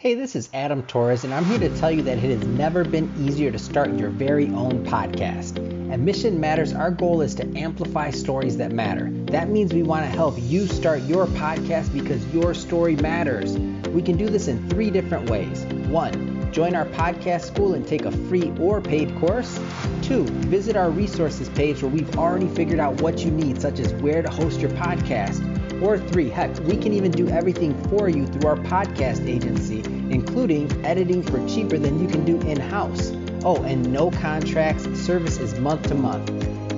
Hey, this is Adam Torres, and I'm here to tell you that it has never been easier to start your very own podcast. At Mission Matters, our goal is to amplify stories that matter. That means we want to help you start your podcast because your story matters. We can do this in 3 different ways. 1, join our podcast school and take a free or paid course. 2, visit our resources page where we've already figured out what you need, such as where to host your podcast. Or 3, heck, we can even do everything for you through our podcast agency, including editing for cheaper than you can do in-house. Oh, and no contracts, service is month to month.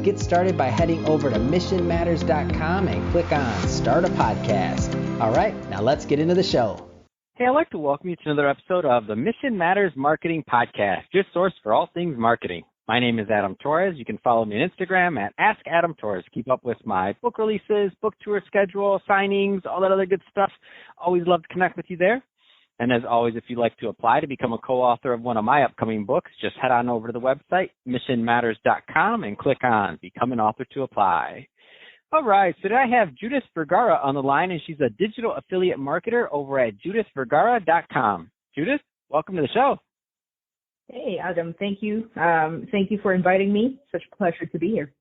Get started by heading over to missionmatters.com and click on Start a Podcast. All right, now let's get into the show. Hey, I'd like to welcome you to another episode of the Mission Matters Marketing Podcast, your source for all things marketing. My name is Adam Torres. You can follow me on Instagram at AskAdamTorres. Keep up with my book releases, book tour schedule, signings, all that other good stuff. Always love to connect with you there. And as always, if you'd like to apply to become a co-author of one of my upcoming books, just head on over to the website, missionmatters.com, and click on Become an Author to apply. All right, so today I have Judith Vergara on the line, and she's a digital affiliate marketer over at judithvergara.com. Judith, welcome to the show. Hey, Adam. Thank you. Thank you for inviting me. Such a pleasure to be here.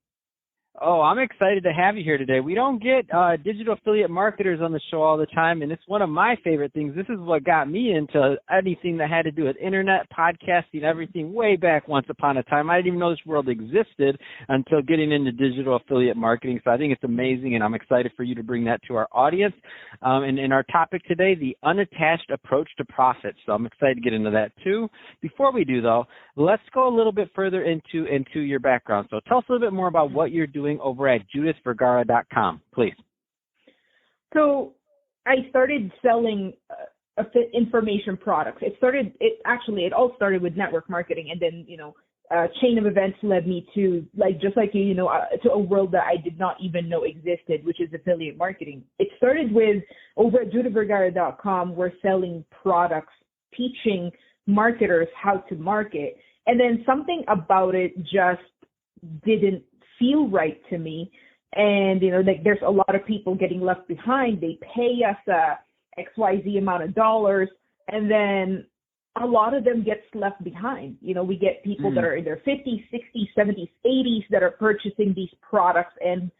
Oh, I'm excited to have you here today. We don't get digital affiliate marketers on the show all the time, and it's one of my favorite things. This is what got me into anything that had to do with internet, podcasting, everything way back once upon a time. I didn't even know this world existed until getting into digital affiliate marketing, so I think it's amazing, and I'm excited for you to bring that to our audience. And in our topic today, the unattached approach to profit, so I'm excited to get into that too. Before we do, though, let's go a little bit further into your background. So tell us a little bit more about what you're doing over at judithvergara.com, please. So I started selling information products. It all started with network marketing, and then, a chain of events led me to, to a world that I did not even know existed, which is affiliate marketing. It started with, over at judithvergara.com, we're selling products, teaching marketers how to market, and then something about it just didn't feel right to me. And, there's a lot of people getting left behind. They pay us XYZ amount of dollars, and then a lot of them gets left behind. We get people that are in their 50s, 60s, 70s, 80s that are purchasing these products, and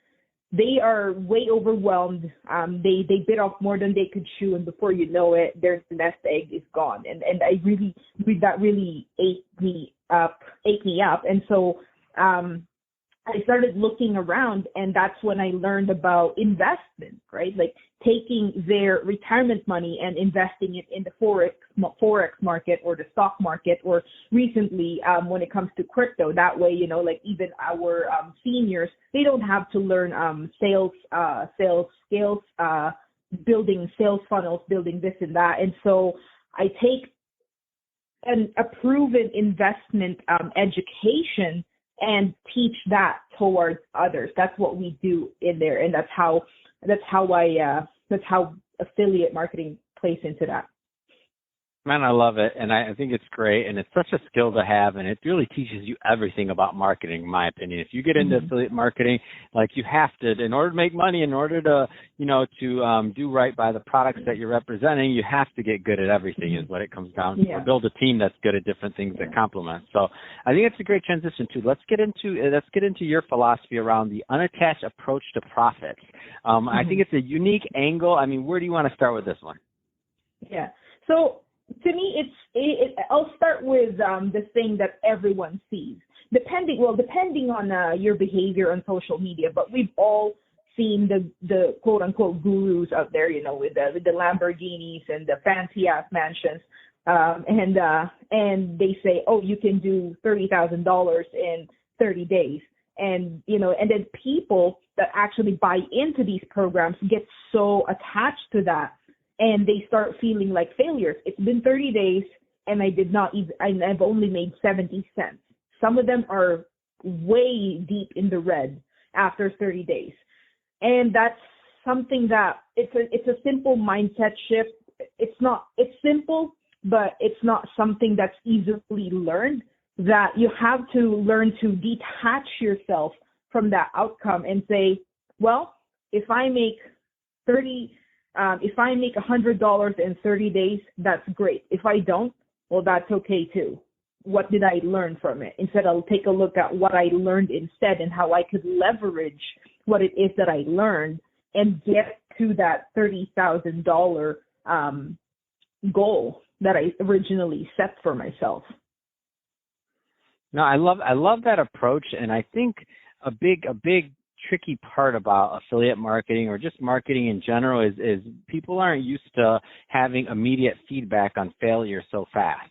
they are way overwhelmed. They bit off more than they could chew, and before you know it, their nest egg is gone. And that really ate me up. And so I started looking around, and that's when I learned about investment, right? Like taking their retirement money and investing it in the Forex market or the stock market, or recently when it comes to crypto. That way, even our seniors, they don't have to learn sales skills, building sales funnels, building this and that. And so I take a proven investment education and teach that towards others. That's what we do in there, and that's how affiliate marketing plays into that. Man, I love it, and I think it's great, and it's such a skill to have, and it really teaches you everything about marketing, in my opinion. If you get into affiliate marketing, you have to, in order to make money, in order to, do right by the products that you're representing, you have to get good at everything is what it comes down to. Yeah. Or build a team that's good at different things that complement. So I think it's a great transition too. Let's get into your philosophy around the unattached approach to profits. I think it's a unique angle. I mean, where do you want to start with this one? Yeah. So to me, I'll start with the thing that everyone sees, depending on your behavior on social media. But we've all seen the quote unquote gurus out there, with the Lamborghinis and the fancy ass mansions, and they say, oh, you can do $30,000 in 30 days, and then people that actually buy into these programs get so attached to that. And they start feeling like failures. It's been 30 days, and I've only made 70 cents. Some of them are way deep in the red after 30 days. And that's something that it's a simple mindset shift. It's simple, but it's not something that's easily learned, that you have to learn to detach yourself from that outcome and say, well, if I make If I make $100 in 30 days, that's great. If I don't, well, that's okay too. What did I learn from it? Instead, I'll take a look at what I learned instead and how I could leverage what it is that I learned and get to that $30,000 goal that I originally set for myself. No, I love that approach, and I think a big tricky part about affiliate marketing or just marketing in general is people aren't used to having immediate feedback on failure so fast.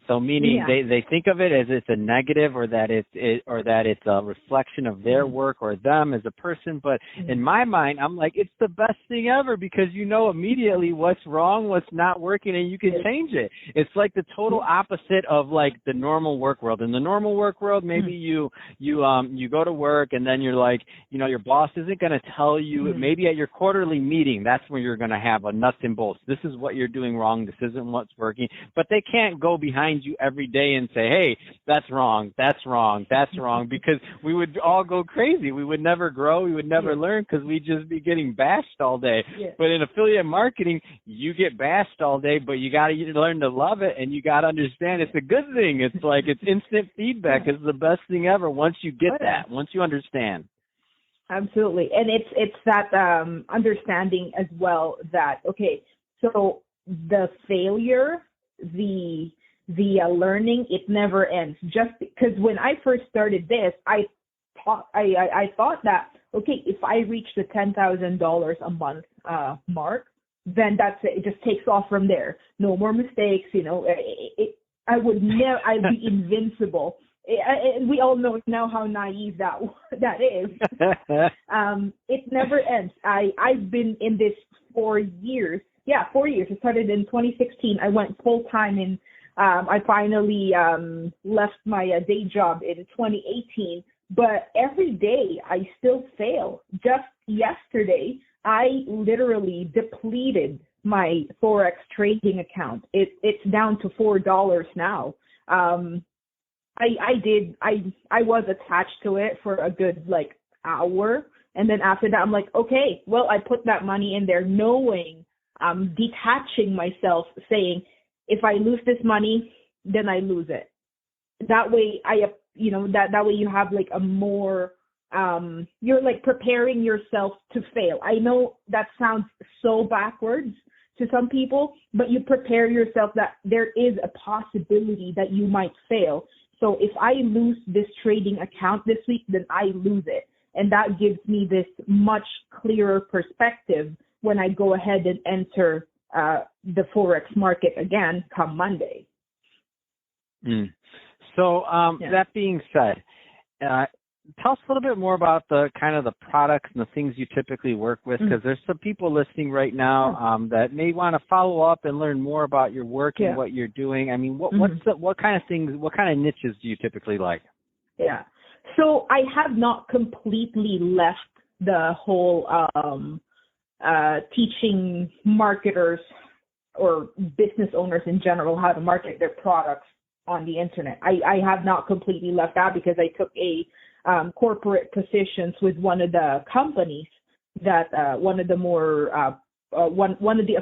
So meaning they think of it as it's a negative or that it's a reflection of their work or them as a person. But in my mind, I'm like, it's the best thing ever because you know immediately what's wrong, what's not working, and you can change it. It's like the total opposite of like the normal work world. In the normal work world, maybe you go to work and then you're like, you know, your boss isn't going to tell you, maybe at your quarterly meeting, that's where you're going to have a nuts and bolts. This is what you're doing wrong. This isn't what's working. But they can't go behind you every day and say, hey, that's wrong, because we would all go crazy. We would never grow. We would never learn because we'd just be getting bashed all day. But in affiliate marketing, you get bashed all day, but you got to learn to love it, and you got to understand it's a good thing. It's like it's instant feedback. It's the best thing ever once you get that, once you understand. Absolutely. And it's that understanding as well that, okay, so the failure, the learning, it never ends. Just because when I first started this, I thought that, okay, if I reach the $10,000 a month mark, then that's it. It just takes off from there. No more mistakes, you know. I'd be invincible. We all know now how naive that is. It never ends. I've been in this 4 years. Yeah, 4 years. I started in 2016. I went full time in. I finally left my day job in 2018. But every day I still fail. Just yesterday, I literally depleted my Forex trading account. It's down to $4 now. I was attached to it for a good like hour, and then after that I'm like, okay, well, I put that money in there knowing detaching myself, saying if I lose this money, then I lose it. That way that way you have like a more you're like preparing yourself to fail. I know that sounds so backwards to some people, but you prepare yourself that there is a possibility that you might fail. So if I lose this trading account this week, then I lose it. And that gives me this much clearer perspective when I go ahead and enter the Forex market again come Monday. So that being said, tell us a little bit more about the kind of the products and the things you typically work with, because there's some people listening right now that may want to follow up and learn more about your work and what you're doing. I mean, what kind of things, what kind of niches do you typically like? Yeah. So I have not completely left the whole teaching marketers or business owners in general how to market their products on the internet. I have not completely left that because I took a corporate positions with one of the companies that one of the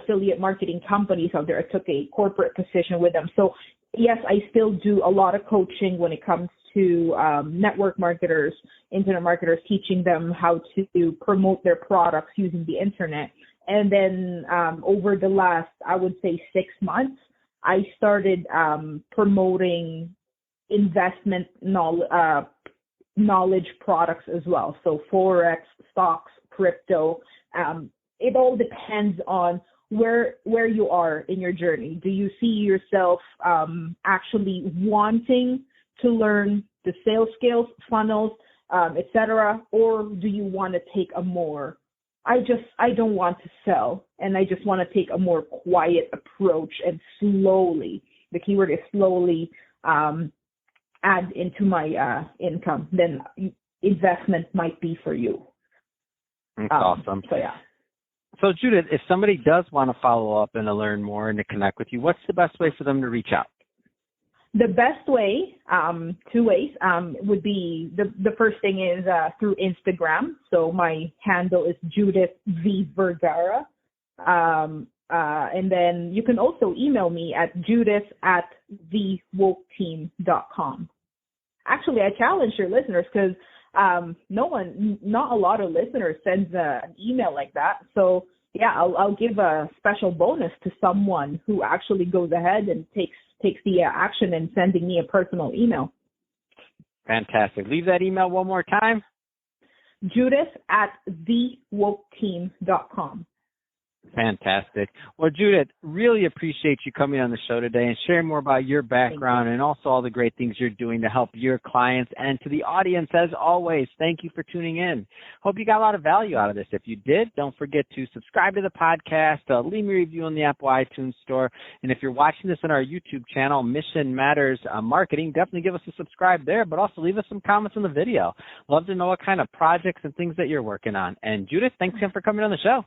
affiliate marketing companies out there. I took a corporate position with them. So yes, I still do a lot of coaching when it comes to network marketers, internet marketers, teaching them how to promote their products using the internet. And then over the last, I would say 6 months, I started promoting investment knowledge products as well. So Forex, stocks, crypto. It all depends on where you are in your journey. Do you see yourself actually wanting to learn the sales skills, funnels, etc., or do you want to take a more I don't want to sell, and I just want to take a more quiet approach and slowly, the keyword is slowly, add into my income, then investment might be for you. That's awesome. So, yeah. So, Judith, if somebody does want to follow up and to learn more and to connect with you, what's the best way for them to reach out? The best way, 2 ways, would be the first thing is through Instagram. So my handle is Judith V Vergara. And then you can also email me at judith@thewoketeam.com. Actually, I challenge your listeners because not a lot of listeners sends an email like that. So yeah, I'll give a special bonus to someone who actually goes ahead and takes the action in sending me a personal email. Fantastic. Leave that email one more time. Judith@thewoketeam.com. Fantastic. Well, Judith, really appreciate you coming on the show today and sharing more about your background and also all the great things you're doing to help your clients. And to the audience, as always, thank you for tuning in. Hope you got a lot of value out of this. If you did, don't forget to subscribe to the podcast, leave me a review on the Apple iTunes Store. And if you're watching this on our YouTube channel, Mission Matters Marketing, definitely give us a subscribe there, but also leave us some comments on the video. Love to know what kind of projects and things that you're working on. And Judith, thanks again for coming on the show.